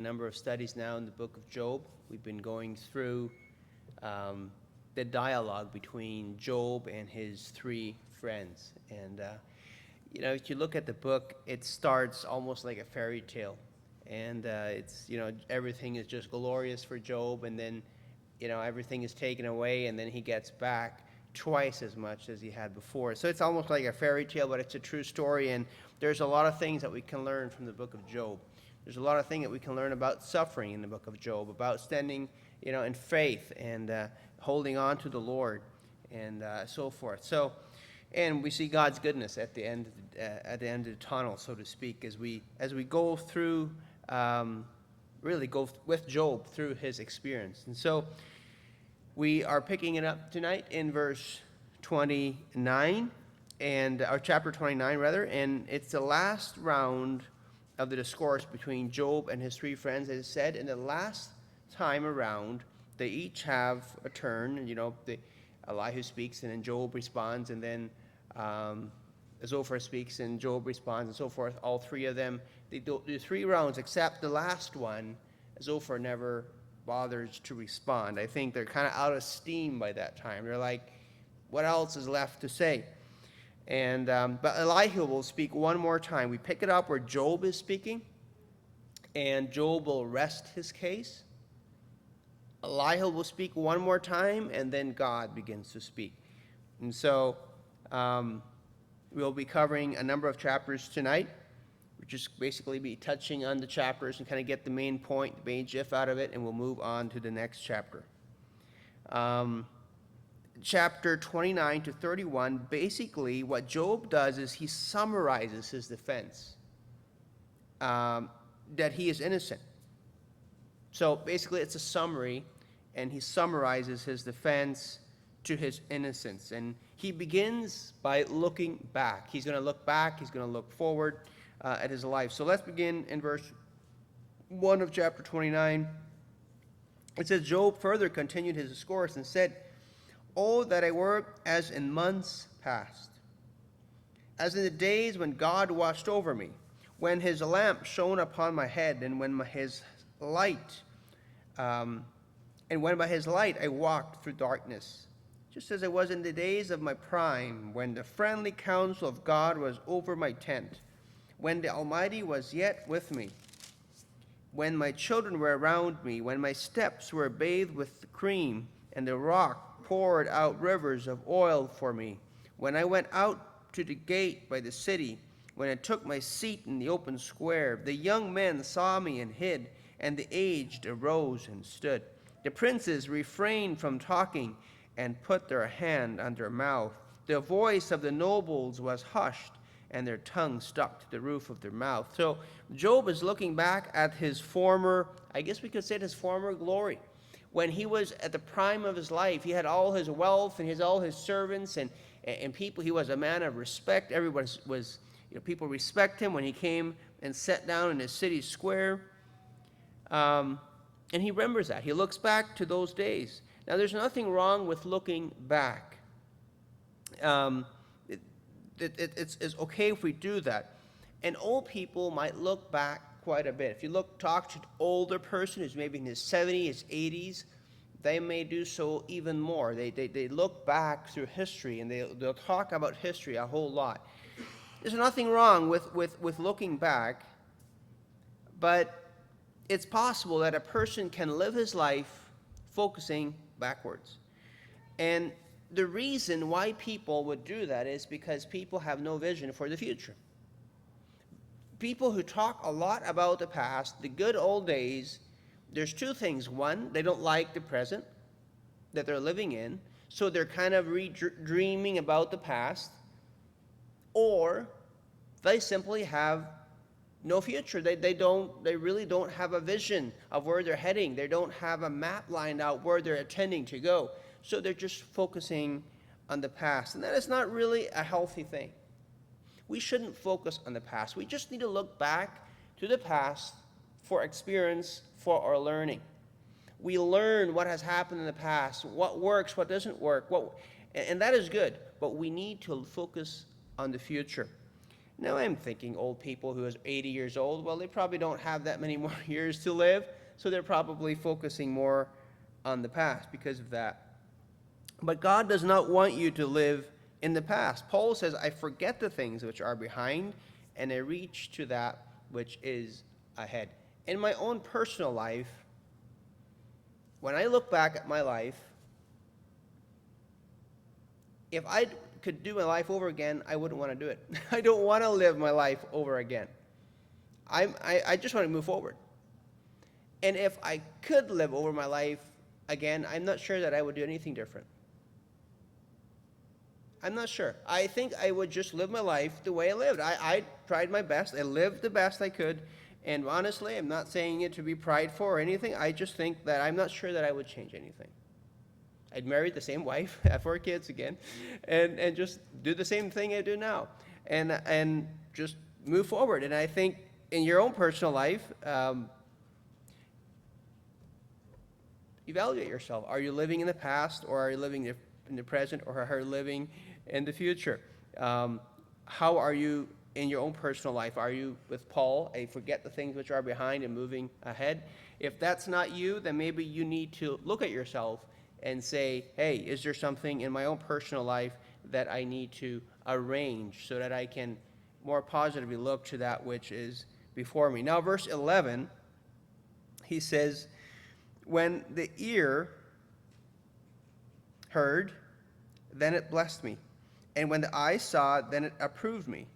A number of studies now in the book of Job. We've been going through the dialogue between Job and his three friends. And, if you look at the book, it starts almost like a fairy tale. And everything is just glorious for Job, and then, everything is taken away, and then he gets back twice as much as he had before. So it's almost like a fairy tale, but it's a true story, and there's a lot of things that we can learn from the book of Job. There's a lot of things that we can learn about suffering in the book of Job, about standing, in faith and holding on to the Lord, and so forth. So, and we see God's goodness at the end of the tunnel, so to speak, as we go through, really go with Job through his experience. And so, we are picking it up tonight in verse 29, or chapter 29 rather, and it's the last round of the discourse between Job and his three friends. As it said, in the last time around, they each have a turn. Elihu speaks, and then Job responds, and then Zophar speaks, and Job responds, and so forth. All three of them, they do 3 rounds, except the last one, Zophar never bothers to respond. I think they're kind of out of steam by that time. They're like, what else is left to say? And but Elihu will speak one more time. We pick it up where Job is speaking, and Job will rest his case. Elihu will speak one more time, and then God begins to speak. And so we'll be covering a number of chapters tonight. We'll just basically be touching on the chapters and kind of get the main point, the main gist out of it, and we'll move on to the next chapter. Chapter 29 to 31, basically what Job does is he summarizes his defense, that he is innocent. So basically it's a summary, and he summarizes his defense to his innocence. And he begins by looking back. He's going to look back, he's going to look forward at his life. So let's begin in verse 1 of chapter 29. It says, Job further continued his discourse and said, "Oh, that I were as in months past, as in the days when God watched over me, when his lamp shone upon my head, and when by his light I walked through darkness, just as I was in the days of my prime, when the friendly counsel of God was over my tent, when the Almighty was yet with me, when my children were around me, when my steps were bathed with cream, and the rock poured out rivers of oil for me, when I went out to the gate by the city, when I took my seat in the open square, the young men saw me and hid, and the aged arose and stood. The princes refrained from talking and put their hand on their mouth. The voice of the nobles was hushed, and their tongue stuck to the roof of their mouth." So Job is looking back at his former, I guess we could say his former glory. When he was at the prime of his life, he had all his wealth and all his servants and people. He was a man of respect. Everyone was people respect him when he came and sat down in his city square. And he remembers that. He looks back to those days. Now, there's nothing wrong with looking back. It's okay if we do that. And old people might look back quite a bit. If you talk to an older person who's maybe in his 70s, his 80s, they may do so even more. They look back through history, and they'll talk about history a whole lot. There's nothing wrong with looking back, but it's possible that a person can live his life focusing backwards. And the reason why people would do that is because people have no vision for the future. People who talk a lot about the past, the good old days, there's 2 things. One, they don't like the present that they're living in, so they're kind of dreaming about the past, or they simply have no future. They really don't have a vision of where they're heading. They don't have a map lined out where they're intending to go, so they're just focusing on the past, and that is not really a healthy thing. We shouldn't focus on the past. We just need to look back to the past for experience, for our learning. We learn what has happened in the past, what works, what doesn't work, and that is good, but we need to focus on the future. Now I'm thinking old people who is 80 years old, well, they probably don't have that many more years to live, so they're probably focusing more on the past because of that. But God does not want you to live in the past. Paul says, I forget the things which are behind, and I reach to that which is ahead. In my own personal life, when I look back at my life, if I could do my life over again, I wouldn't want to do it. I don't want to live my life over again. I just want to move forward. And if I could live over my life again, I'm not sure that I would do anything different. I'm not sure. I think I would just live my life the way I lived. I tried my best. I lived the best I could. And honestly, I'm not saying it to be prideful or anything. I just think that I'm not sure that I would change anything. I'd marry the same wife, have 4 kids again, and just do the same thing I do now, and just move forward. And I think in your own personal life, evaluate yourself. Are you living in the past, or are you living in the present, or are you living in the future? How are you in your own personal life? Are you with Paul, I forget the things which are behind and moving ahead? If that's not you, then maybe you need to look at yourself and say, hey, is there something in my own personal life that I need to arrange so that I can more positively look to that which is before me? Now, verse 11, he says, when the ear heard, then it blessed me. And when the eye saw, then it approved me.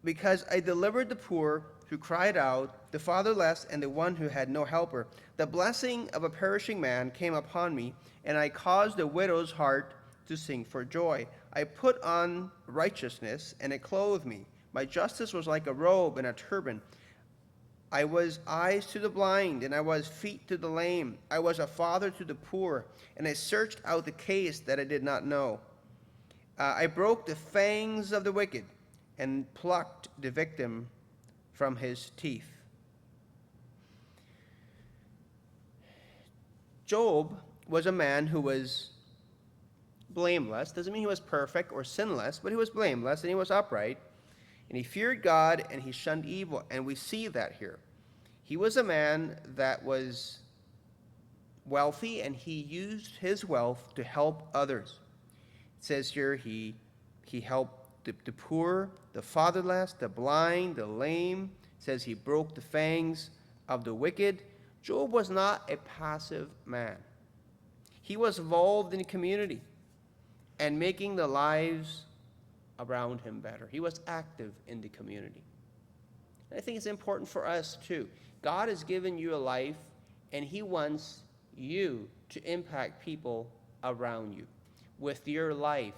Because I delivered the poor who cried out, the fatherless, and the one who had no helper. The blessing of a perishing man came upon me, and I caused the widow's heart to sing for joy. I put on righteousness, and it clothed me. My justice was like a robe and a turban. I was eyes to the blind, and I was feet to the lame. I was a father to the poor, and I searched out the case that I did not know. I broke the fangs of the wicked, and plucked the victim from his teeth. Job was a man who was blameless. Doesn't mean he was perfect or sinless, but he was blameless and he was upright. And he feared God and he shunned evil. And we see that here. He was a man that was wealthy and he used his wealth to help others. It says here he helped the poor, the fatherless, the blind, the lame. It says he broke the fangs of the wicked. Job was not a passive man. He was involved in the community and making the lives around him better. He was active in the community. And I think it's important for us too. God has given you a life and he wants you to impact people around you with your life,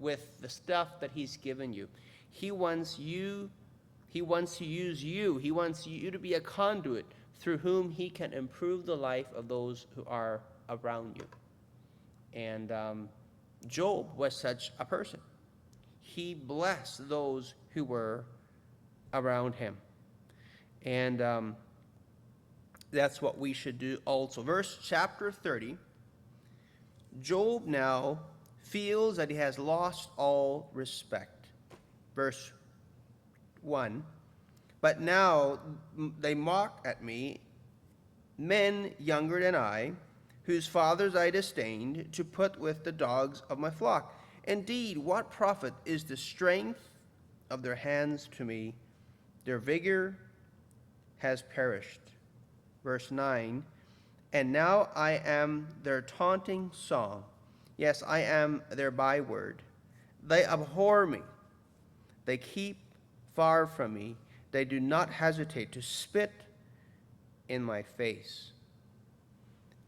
with the stuff that he's given you. He wants to use you. He wants you to be a conduit through whom he can improve the life of those who are around you. And Job was such a person. He blessed those who were around him. And that's what we should do also. Chapter 30, Job now feels that he has lost all respect. Verse 1, but now they mock at me, men younger than I, whose fathers I disdained, to put with the dogs of my flock. Indeed, what profit is the strength of their hands to me? Their vigor has perished. Verse 9, and now I am their taunting song. Yes, I am their byword. They abhor me. They keep far from me. They do not hesitate to spit in my face.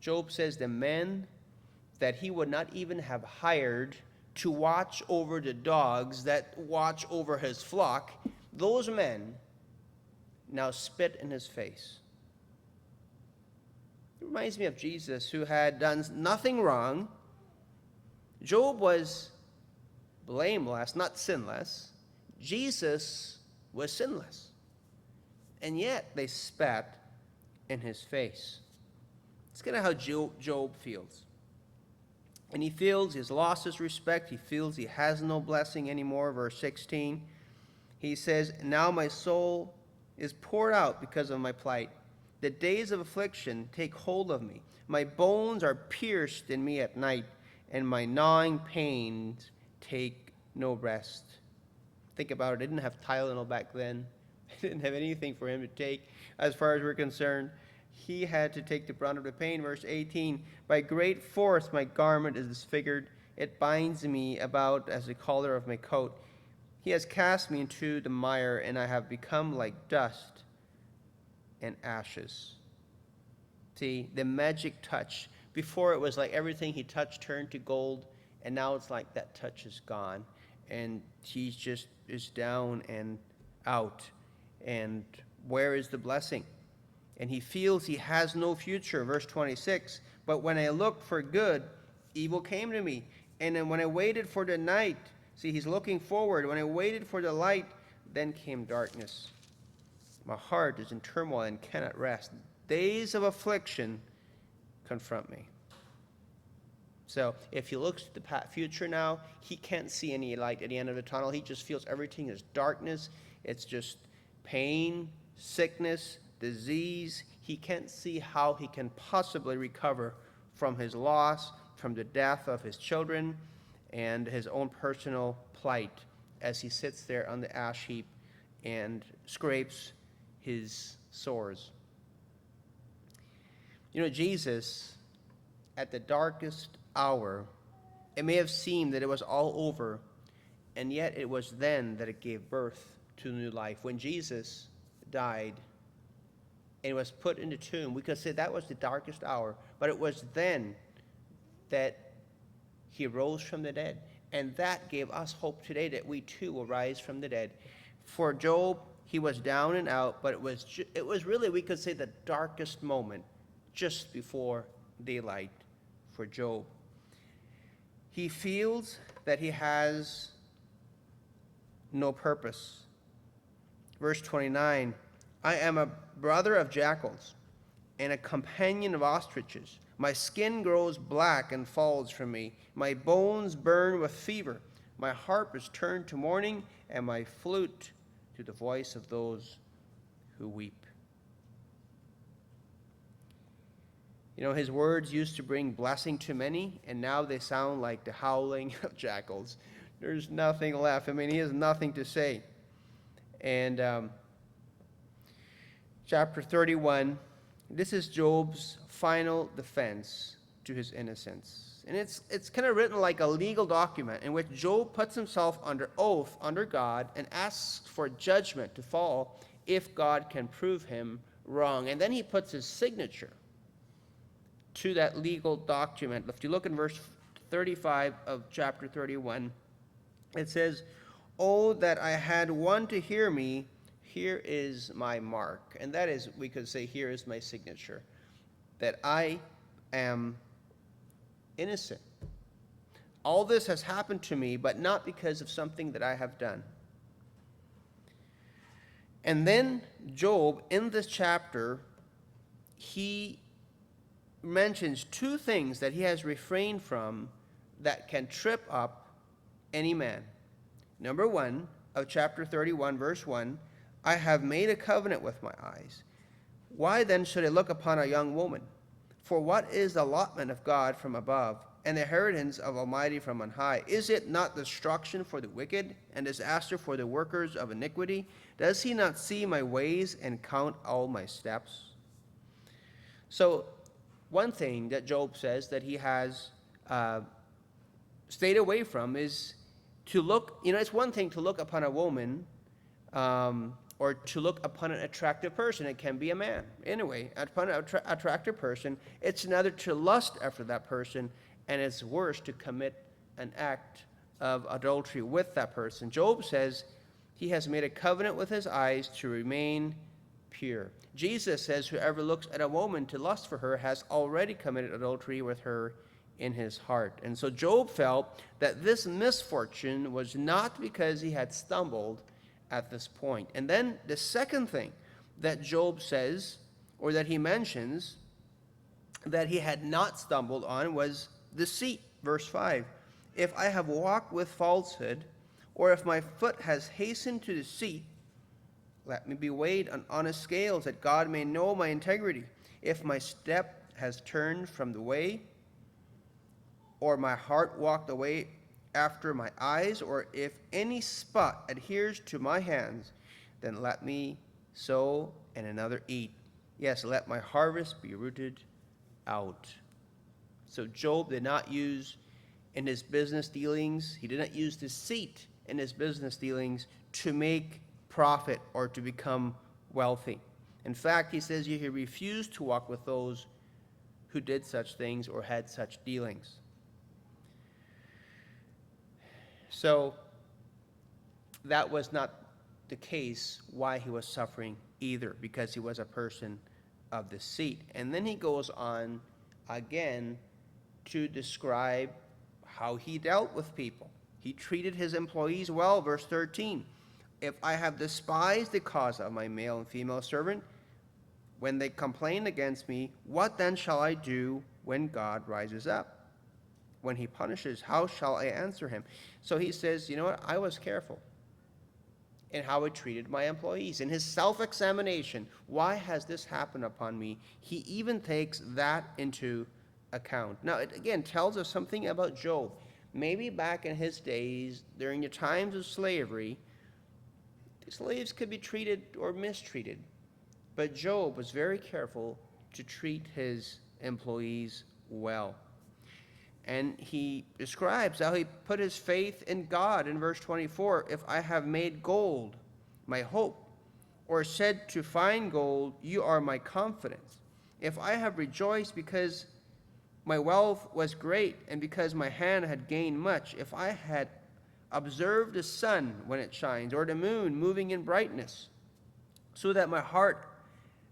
Job says the men that he would not even have hired to watch over the dogs that watch over his flock, those men now spit in his face. It reminds me of Jesus, who had done nothing wrong. Job was blameless, not sinless. Jesus was sinless. And yet they spat in his face. It's kind of how Job feels. And he feels he's lost his respect. He feels he has no blessing anymore. Verse 16, he says, now my soul is poured out because of my plight. The days of affliction take hold of me. My bones are pierced in me at night, and my gnawing pains take no rest. Think about it. They didn't have Tylenol back then. They didn't have anything for him to take as far as we're concerned. He had to take the brunt of the pain. Verse 18, by great force my garment is disfigured. It binds me about as the collar of my coat. He has cast me into the mire, and I have become like dust and ashes. See, the magic touch. Before it was like everything he touched turned to gold, and now it's like that touch is gone. And he just is down and out. And where is the blessing? And he feels he has no future. Verse 26, but when I looked for good, evil came to me. And then when I waited for the night, see, he's looking forward. When I waited for the light, then came darkness. My heart is in turmoil and cannot rest. Days of affliction confront me. So if he looks at the future now, he can't see any light at the end of the tunnel. He just feels everything is darkness. It's just pain, sickness, disease. He can't see how he can possibly recover from his loss, from the death of his children, and his own personal plight as he sits there on the ash heap and scrapes his sores. You know, Jesus, at the darkest hour, it may have seemed that it was all over, and yet it was then that it gave birth to new life. When Jesus died and was put in the tomb, we could say that was the darkest hour, but it was then that he rose from the dead. And that gave us hope today that we too will rise from the dead. For Job, he was down and out, but it was really, we could say, the darkest moment just before daylight for Job. He feels that he has no purpose. Verse 29, I am a brother of jackals and a companion of ostriches. My skin grows black and falls from me. My bones burn with fever. My harp is turned to mourning, and my flute to the voice of those who weep. You know, his words used to bring blessing to many, and now they sound like the howling of jackals. There's nothing left. I mean, he has nothing to say. And chapter 31, this is Job's final defense to his innocence. And it's kind of written like a legal document in which Job puts himself under oath under God and asks for judgment to fall if God can prove him wrong. And then he puts his signature to that legal document. If you look in verse 35 of chapter 31, it says, oh, that I had one to hear me, here is my mark. And that is, we could say, here is my signature, that I am innocent. All this has happened to me, but not because of something that I have done. And then Job, in this chapter, he mentions two things that he has refrained from that can trip up any man. Number one, of chapter 31, verse 1, I have made a covenant with my eyes. Why then should I look upon a young woman? For what is the allotment of God from above, and the inheritance of Almighty from on high? Is it not destruction for the wicked, and disaster for the workers of iniquity? Does he not see my ways and count all my steps? So, one thing that Job says that he has stayed away from is to look, it's one thing to look upon a woman or to look upon an attractive person. It can be a man. Anyway, upon an attractive person, it's another to lust after that person, and it's worse to commit an act of adultery with that person. Job says he has made a covenant with his eyes to remain pure. Jesus says whoever looks at a woman to lust for her has already committed adultery with her in his heart. And so Job felt that this misfortune was not because he had stumbled at this point. And then the second thing that Job says, or that he mentions, that he had not stumbled on was deceit. Verse 5, if I have walked with falsehood, or if my foot has hastened to deceit, let me be weighed on honest scales, that God may know my integrity. If my step has turned from the way, or my heart walked away after my eyes, or if any spot adheres to my hands, then let me sow and another eat. Yes, let my harvest be rooted out. So Job did not use in his business dealings, he did not use deceit in his business dealings to make profit or to become wealthy. In fact, he says he refused to walk with those who did such things or had such dealings. So that was not the case why he was suffering either, because he was a person of deceit. And then he goes on again to describe how he dealt with people. He treated his employees well, verse 13. If I have despised the cause of my male and female servant, when they complain against me, what then shall I do when God rises up? When he punishes, how shall I answer him? So he says, you know what, I was careful in how I treated my employees. In his self-examination, why has this happened upon me? He even takes that into account. Now, it again tells us something about Job. Maybe back in his days, during the times of slavery, the slaves could be treated or mistreated. But Job was very careful to treat his employees well. And he describes how he put his faith in God in verse 24. If I have made gold my hope, or said to find gold, you are my confidence. If I have rejoiced because my wealth was great, and because my hand had gained much, if I had observed the sun when it shines, or the moon moving in brightness, so that my heart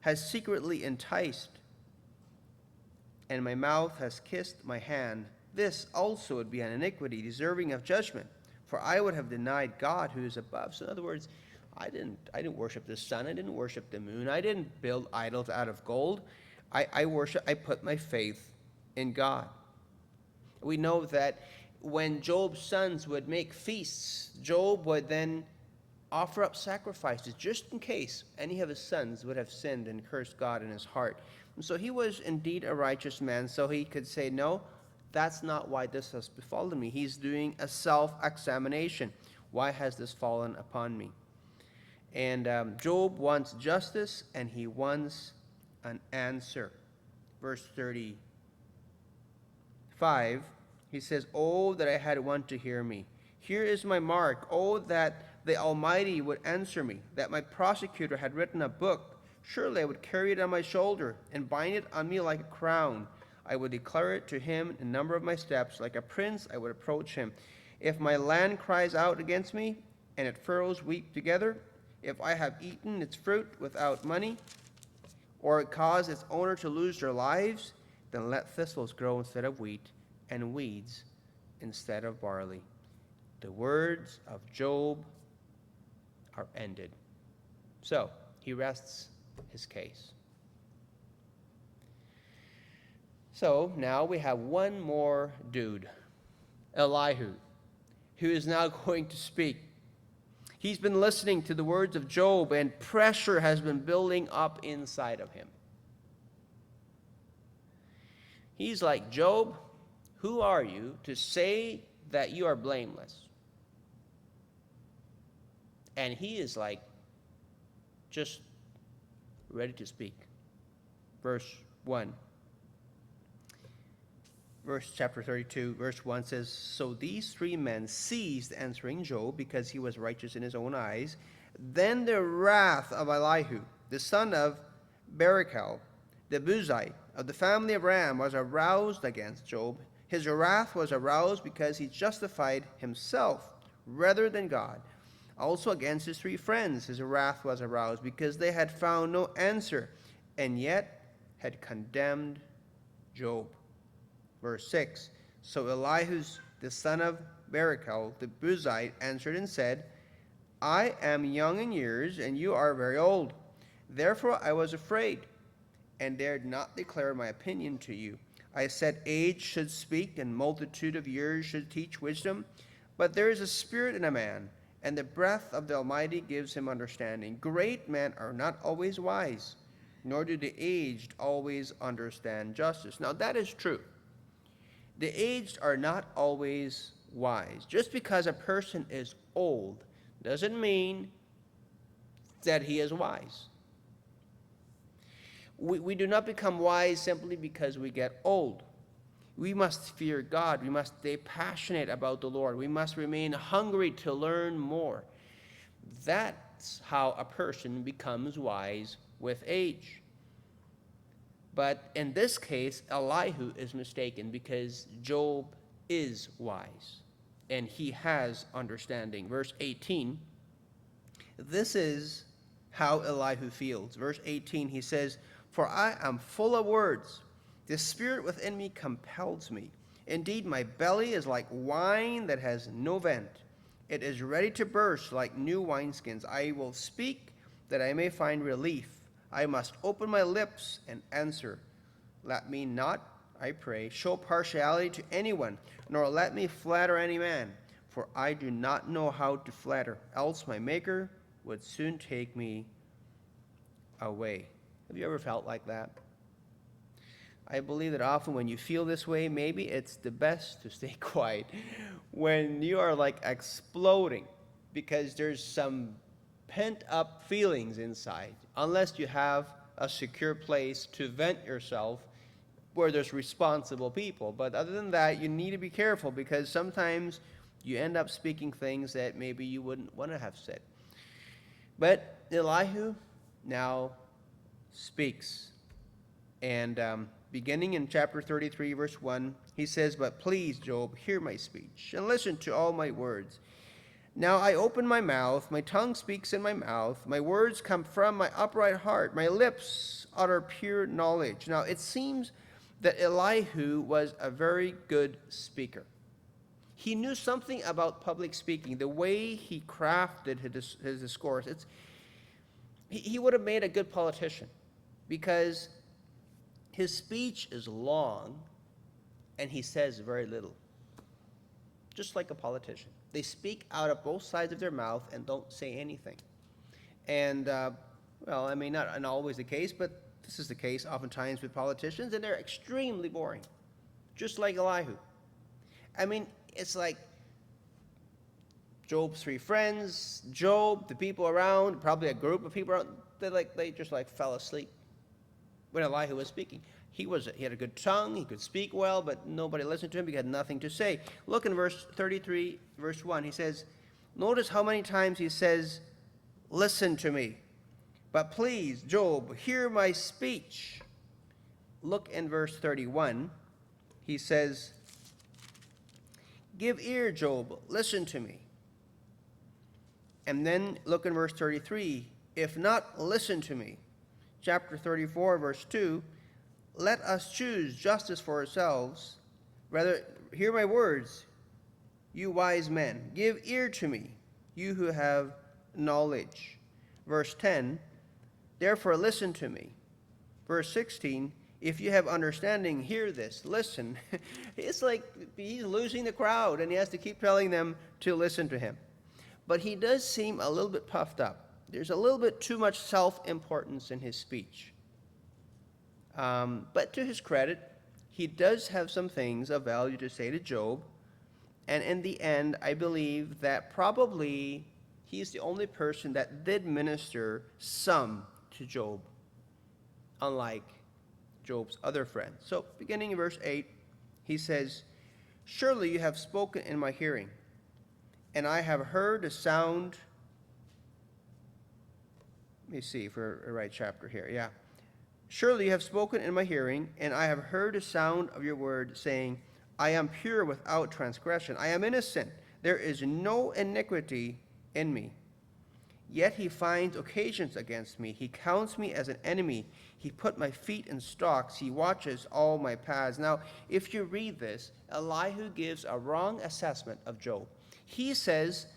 has secretly enticed, and my mouth has kissed my hand, this also would be an iniquity deserving of judgment, for I would have denied God who is above. So in other words, I didn't worship the sun, I didn't worship the moon, I didn't build idols out of gold. I put my faith in God. We know that when Job's sons would make feasts, Job would then offer up sacrifices just in case any of his sons would have sinned and cursed God in his heart. And so he was indeed a righteous man, so he could say, no, that's not why this has befallen me. He's doing a self-examination. Why has this fallen upon me? And Job wants justice, and he wants an answer. Verse 35, he says, oh, that I had one to hear me. Here is my mark. Oh, that the Almighty would answer me, that my prosecutor had written a book. Surely I would carry it on my shoulder and bind it on me like a crown. I would declare it to him in the number of my steps. Like a prince, I would approach him. If my land cries out against me, and its furrows weep together, if I have eaten its fruit without money, or it caused its owner to lose their lives, then let thistles grow instead of wheat, and weeds instead of barley. The words of Job are ended. So, he rests his case. So, now we have one more dude, Elihu, who is now going to speak. He's been listening to the words of Job, and pressure has been building up inside of him. He's like, Job, who are you to say that you are blameless? And he is like, just ready to speak. Verse 1. Chapter 32, verse 1 says, so these three men ceased answering Job because he was righteous in his own eyes. Then the wrath of Elihu, the son of Barachel, the Buzite, of the family of Ram, was aroused against Job. His wrath was aroused because he justified himself rather than God. Also against his three friends, his wrath was aroused because they had found no answer, and yet had condemned Job. Verse 6, so Elihu, the son of Barachel, the Buzite, answered and said, I am young in years, and you are very old. Therefore I was afraid, and dared not declare my opinion to you. I said age should speak, and multitude of years should teach wisdom. But there is a spirit in a man, and the breath of the Almighty gives him understanding. Great men are not always wise, nor do the aged always understand justice. Now that is true. The aged are not always wise. Just because a person is old doesn't mean that he is wise. We do not become wise simply because we get old. We must fear God. We must stay passionate about the Lord. We must remain hungry to learn more. That's how a person becomes wise with age. But in this case, Elihu is mistaken because Job is wise and he has understanding. Verse 18, this is how Elihu feels. Verse 18, he says, "For I am full of words. The spirit within me compels me. Indeed, my belly is like wine that has no vent. It is ready to burst like new wineskins. I will speak that I may find relief. I must open my lips and answer. Let me not, I pray, show partiality to anyone, nor let me flatter any man, for I do not know how to flatter, else my Maker would soon take me away." Have you ever felt like that? I believe that often when you feel this way, maybe it's the best to stay quiet. When you are like exploding because there's some pent-up feelings inside, unless you have a secure place to vent yourself where there's responsible people. But other than that, you need to be careful because sometimes you end up speaking things that maybe you wouldn't want to have said. But Elihu now speaks. And beginning in chapter 33, verse 1, he says, "But please, Job, hear my speech, and listen to all my words. Now I open my mouth, my tongue speaks in my mouth, my words come from my upright heart, my lips utter pure knowledge." Now it seems that Elihu was a very good speaker. He knew something about public speaking, the way he crafted his discourse. He would have made a good politician because his speech is long and he says very little. Just like a politician. They speak out of both sides of their mouth and don't say anything. And, not always the case, but this is the case oftentimes with politicians, and they're extremely boring. Just like Elihu. I mean, it's like Job's three friends, Job, the people around, probably a group of people around, they just fell asleep when Elihu was speaking. He had a good tongue, he could speak well, but nobody listened to him. He had nothing to say. Look in verse 33, verse 1. He says, notice how many times he says, "Listen to me. But please, Job, hear my speech." Look in verse 31. He says, "Give ear, Job, listen to me." And then look in verse 33. "If not, listen to me." Chapter 34, verse 2. "Let us choose justice for ourselves. Rather, hear my words, you wise men. Give ear to me, you who have knowledge." Verse 10. "Therefore listen to me." Verse 16. "If you have understanding, hear this, listen." It's like he's losing the crowd and he has to keep telling them to listen to him. But he does seem a little bit puffed up. There's a little bit too much self-importance in his speech. But to his credit, he does have some things of value to say to Job. And in the end, I believe that probably he's the only person that did minister some to Job, unlike Job's other friends. So beginning in verse 8, he says, "Surely you have spoken in my hearing, and I have heard the sound." Let me see for a right chapter here. Yeah. "Surely you have spoken in my hearing, and I have heard the sound of your word, saying, I am pure without transgression. I am innocent. There is no iniquity in me. Yet he finds occasions against me. He counts me as an enemy. He put my feet in stocks. He watches all my paths." Now, if you read this, Elihu gives a wrong assessment of Job. He says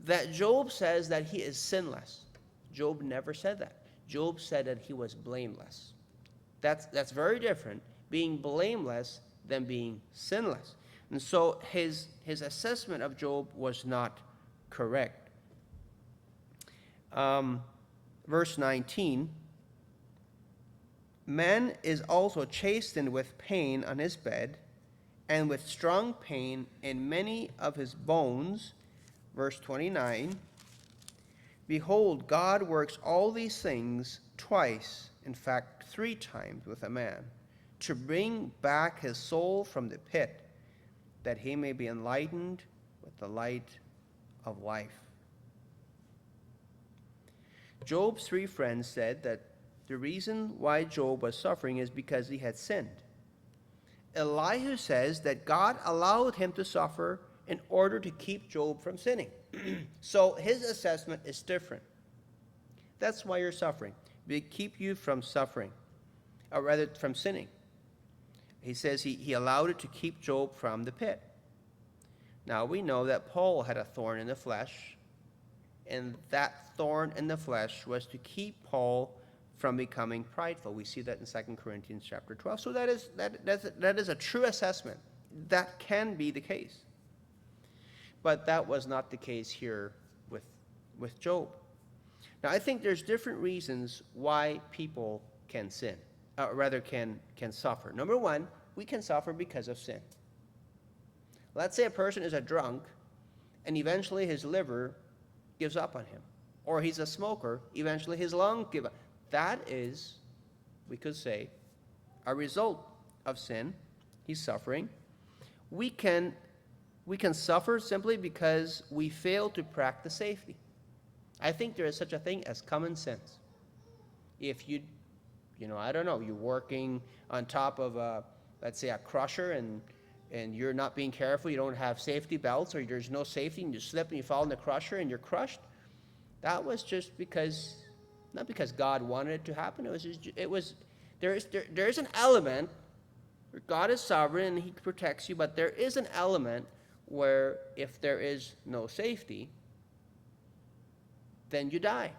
that Job says that he is sinless. Job never said that. Job said that he was blameless. That's very different, being blameless them being sinless. And so his assessment of Job was not correct. Verse 19, man is also chastened with pain on his bed, and with strong pain in many of his bones. Verse 29, behold, God works all these things twice, in fact 3 times with a man, to bring back his soul from the pit, that he may be enlightened with the light of life. Job's 3 friends said that the reason why Job was suffering is because he had sinned. Elihu says that God allowed him to suffer in order to keep Job from sinning. So his assessment is different. That's why you're suffering. To keep you from suffering, or rather from sinning. He says he allowed it to keep Job from the pit. Now we know that Paul had a thorn in the flesh, and that thorn in the flesh was to keep Paul from becoming prideful. We see that in 2 Corinthians chapter 12. So that is a true assessment. That can be the case. But that was not the case here with Job. Now, I think there's different reasons why people can sin, can suffer. Number one, we can suffer because of sin. Let's say a person is a drunk, and eventually his liver gives up on him. Or he's a smoker, eventually his lungs give up. That is, we could say, a result of sin. He's suffering. We can suffer simply because we fail to practice safety. I think there is such a thing as common sense. If you're working on top of let's say a crusher, and you're not being careful, you don't have safety belts, or there's no safety, and you slip and you fall in the crusher and you're crushed. That was just because, not because God wanted it to happen. There is an element where God is sovereign and he protects you, but there is an element where if there is no safety, then you die.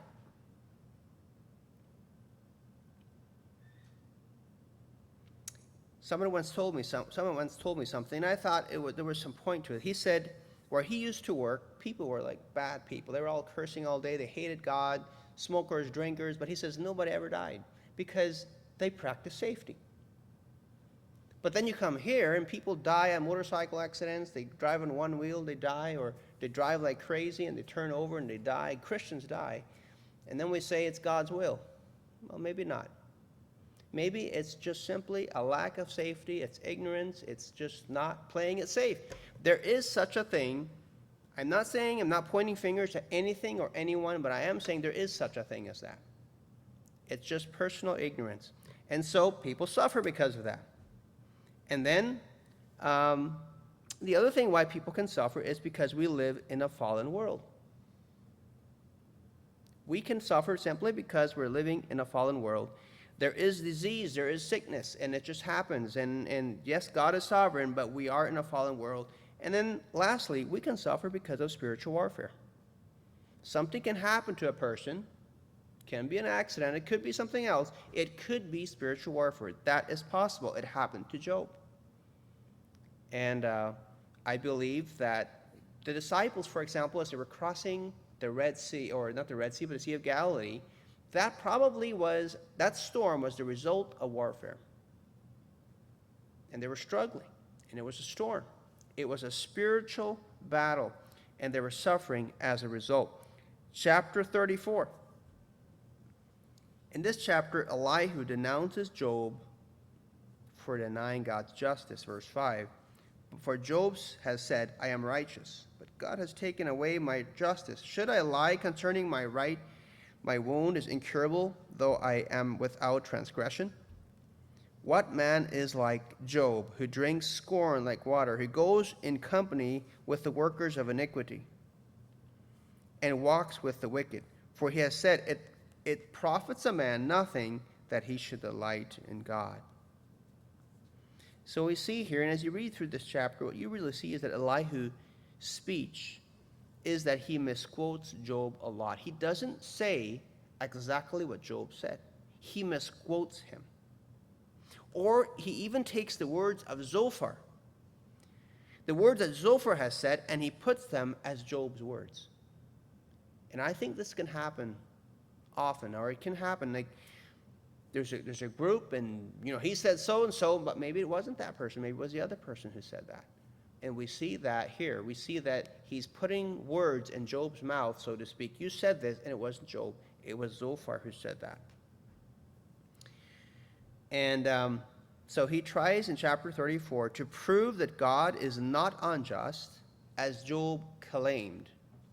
Someone once told me something, and I thought there was some point to it. He said where he used to work, people were like bad people. They were all cursing all day. They hated God, smokers, drinkers. But he says nobody ever died because they practiced safety. But then you come here, and people die on motorcycle accidents. They drive on one wheel, they die, or they drive like crazy, and they turn over, and they die. Christians die. And then we say it's God's will. Well, maybe not. Maybe it's just simply a lack of safety. It's ignorance. It's just not playing it safe. There is such a thing. I'm not pointing fingers at anything or anyone, but I am saying there is such a thing as that. It's just personal ignorance. And so people suffer because of that. And then the other thing why people can suffer is because we live in a fallen world. We can suffer simply because we're living in a fallen world. There is disease, there is sickness, and it just happens. And yes, God is sovereign, but we are in a fallen world. And then lastly, we can suffer because of spiritual warfare. Something can happen to a person. Can be an accident. It could be something else. It could be spiritual warfare. That is possible. It happened to Job. And I believe that the disciples, for example, as they were crossing the Red Sea, or not the Red Sea, but the Sea of Galilee, that storm was the result of warfare. And they were struggling, and it was a storm. It was a spiritual battle, and they were suffering as a result. Chapter 34. In this chapter, Elihu denounces Job for denying God's justice. Verse 5. For Job has said, I am righteous, but God has taken away my justice. Should I lie concerning my right? My wound is incurable, though I am without transgression. What man is like Job, who drinks scorn like water, who goes in company with the workers of iniquity, and walks with the wicked? For he has said, it profits a man nothing that he should delight in God. So we see here, and as you read through this chapter, what you really see is that Elihu's speech is that he misquotes Job a lot. He doesn't say exactly what Job said. He misquotes him. Or he even takes the words of Zophar, the words that Zophar has said, and he puts them as Job's words. And I think this can happen often, or it can happen like there's a group, and he said so and so, but maybe it wasn't that person, maybe it was the other person who said that. And we see that here. We see that he's putting words in Job's mouth, so to speak. You said this, and it wasn't Job, it was Zophar who said that. And so he tries in chapter 34 to prove that God is not unjust, as Job claimed.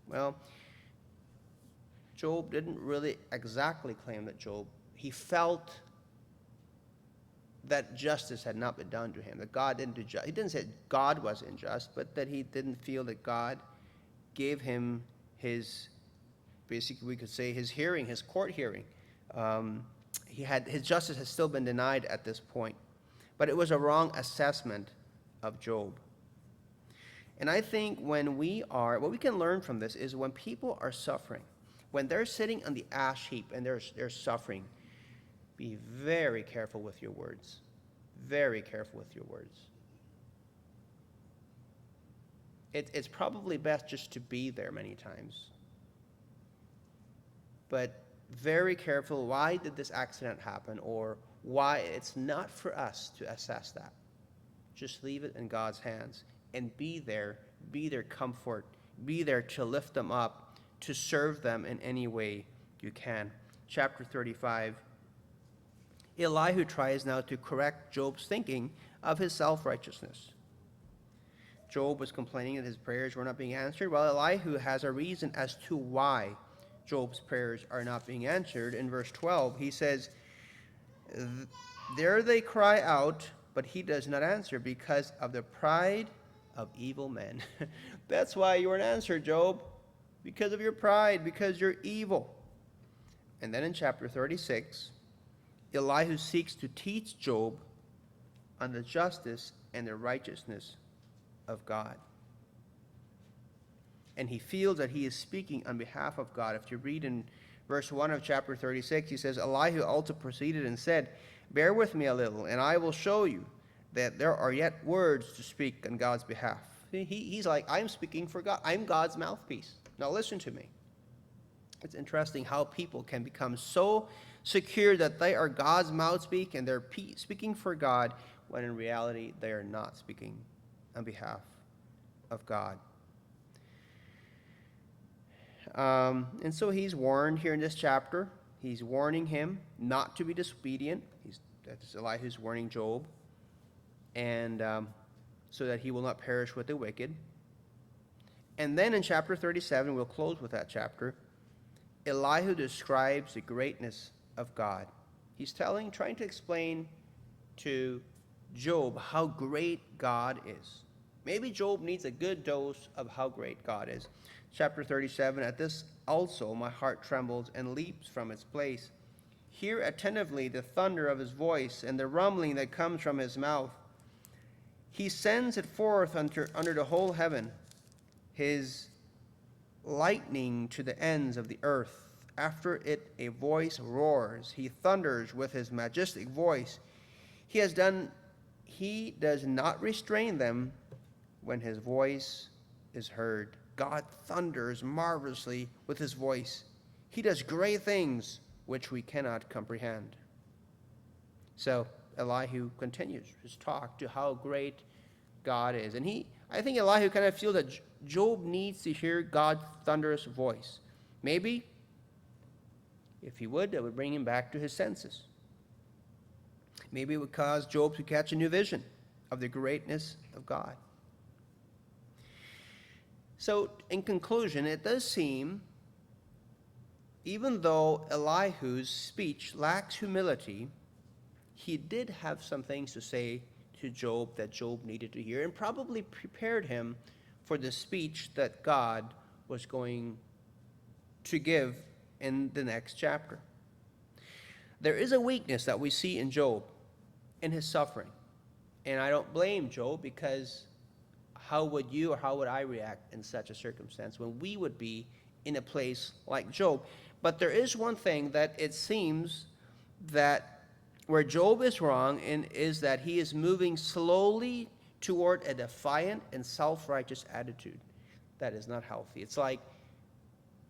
Well, Job didn't really exactly claim that he felt that justice had not been done to him, that God didn't do justice. He didn't say God was unjust, but that he didn't feel that God gave him basically we could say his hearing, his court hearing. His justice has still been denied at this point. But it was a wrong assessment of Job. And I think what we can learn from this is when people are suffering, when they're sitting on the ash heap and they're suffering, be very careful with your words. Very careful with your words. It's probably best just to be there many times. But very careful, why did this accident happen, or why? It's not for us to assess that. Just leave it in God's hands and be their comfort, be there to lift them up, to serve them in any way you can. Chapter 35, Elihu tries now to correct Job's thinking of his self-righteousness. Job was complaining that his prayers were not being answered. Well, Elihu has a reason as to why Job's prayers are not being answered. In verse 12, he says, "There they cry out, but he does not answer because of the pride of evil men." That's why you weren't answered, Job, because of your pride, because you're evil. And then in chapter 36, Elihu seeks to teach Job on the justice and the righteousness of God. And he feels that he is speaking on behalf of God. If you read in verse 1 of chapter 36, he says, "Elihu also proceeded and said, 'Bear with me a little, and I will show you that there are yet words to speak on God's behalf.'" He's like, I'm speaking for God. I'm God's mouthpiece. Now listen to me. It's interesting how people can become so secure that they are God's mouthpiece and they're speaking for God, when in reality they are not speaking on behalf of God. And so he's warned here in this chapter. He's warning him not to be disobedient. That's Elihu's warning Job. And so that he will not perish with the wicked. And then in chapter 37, we'll close with that chapter, Elihu describes the greatness of God. He's trying to explain to Job how great God is. Maybe Job needs a good dose of how great God is. Chapter 37, "At this also my heart trembles and leaps from its place. Hear attentively the thunder of his voice and the rumbling that comes from his mouth. He sends it forth under the whole heaven, his lightning to the ends of the earth. After it a voice roars. He thunders with his majestic voice. He does not restrain them when his voice is heard. God thunders marvelously with his voice. He does great things which we cannot comprehend." So Elihu continues his talk to how great God is. And I think Elihu kind of feels that Job needs to hear God's thunderous voice. Maybe, if he would, that would bring him back to his senses. Maybe it would cause Job to catch a new vision of the greatness of God. So, in conclusion, it does seem, even though Elihu's speech lacks humility, he did have some things to say to Job that Job needed to hear, and probably prepared him for the speech that God was going to give in the next chapter. There is a weakness that we see in Job, in his suffering. And I don't blame Job, because how would you or how would I react in such a circumstance when we would be in a place like Job? But there is one thing that it seems that Where Job is wrong is that he is moving slowly toward a defiant and self-righteous attitude. That is not healthy. It's like,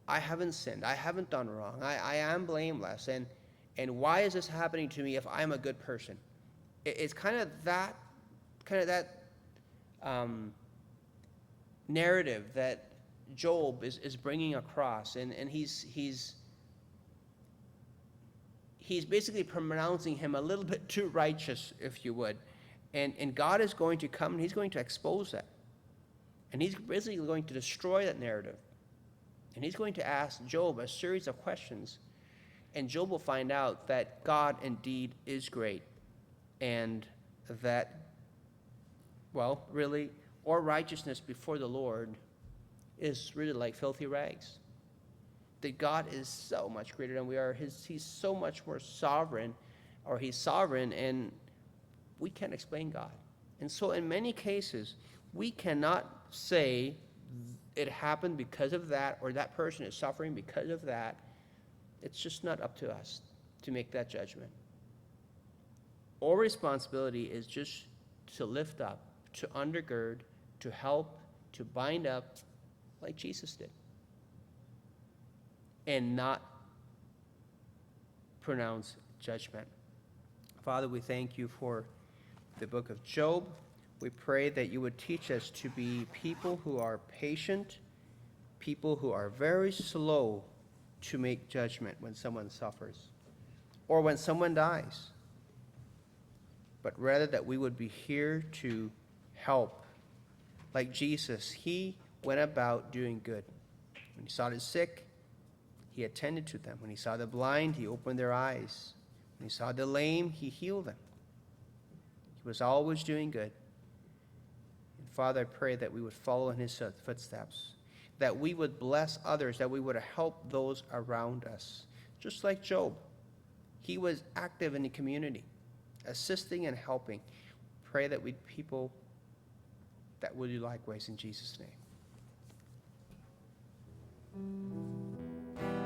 I haven't sinned. I haven't done wrong. I am blameless. And why is this happening to me if I'm a good person? It's kind of that narrative that Job is bringing across. And he's basically pronouncing him a little bit too righteous, if you would. And God is going to come and he's going to expose that. And he's basically going to destroy that narrative. And he's going to ask Job a series of questions. And Job will find out that God indeed is great. And that, well, really, our righteousness before the Lord is really like filthy rags. That God is so much greater than we are. He's so much more sovereign, or he's sovereign, and we can't explain God. And so in many cases, we cannot say it happened because of that, or that person is suffering because of that. It's just not up to us to make that judgment. Our responsibility is just to lift up, to undergird, to help, to bind up, like Jesus did, and not pronounce judgment. Father, we thank you for the book of Job. We pray that you would teach us to be people who are patient, people who are very slow to make judgment when someone suffers or when someone dies, but rather that we would be here to help. Like Jesus, he went about doing good. When he saw the sick, he attended to them. When he saw the blind, he opened their eyes. When he saw the lame, he healed them. He was always doing good. And Father, I pray that we would follow in his footsteps, that we would bless others, that we would help those around us. Just like Job, he was active in the community, assisting and helping. Pray that we'd people that will do likewise in Jesus' name.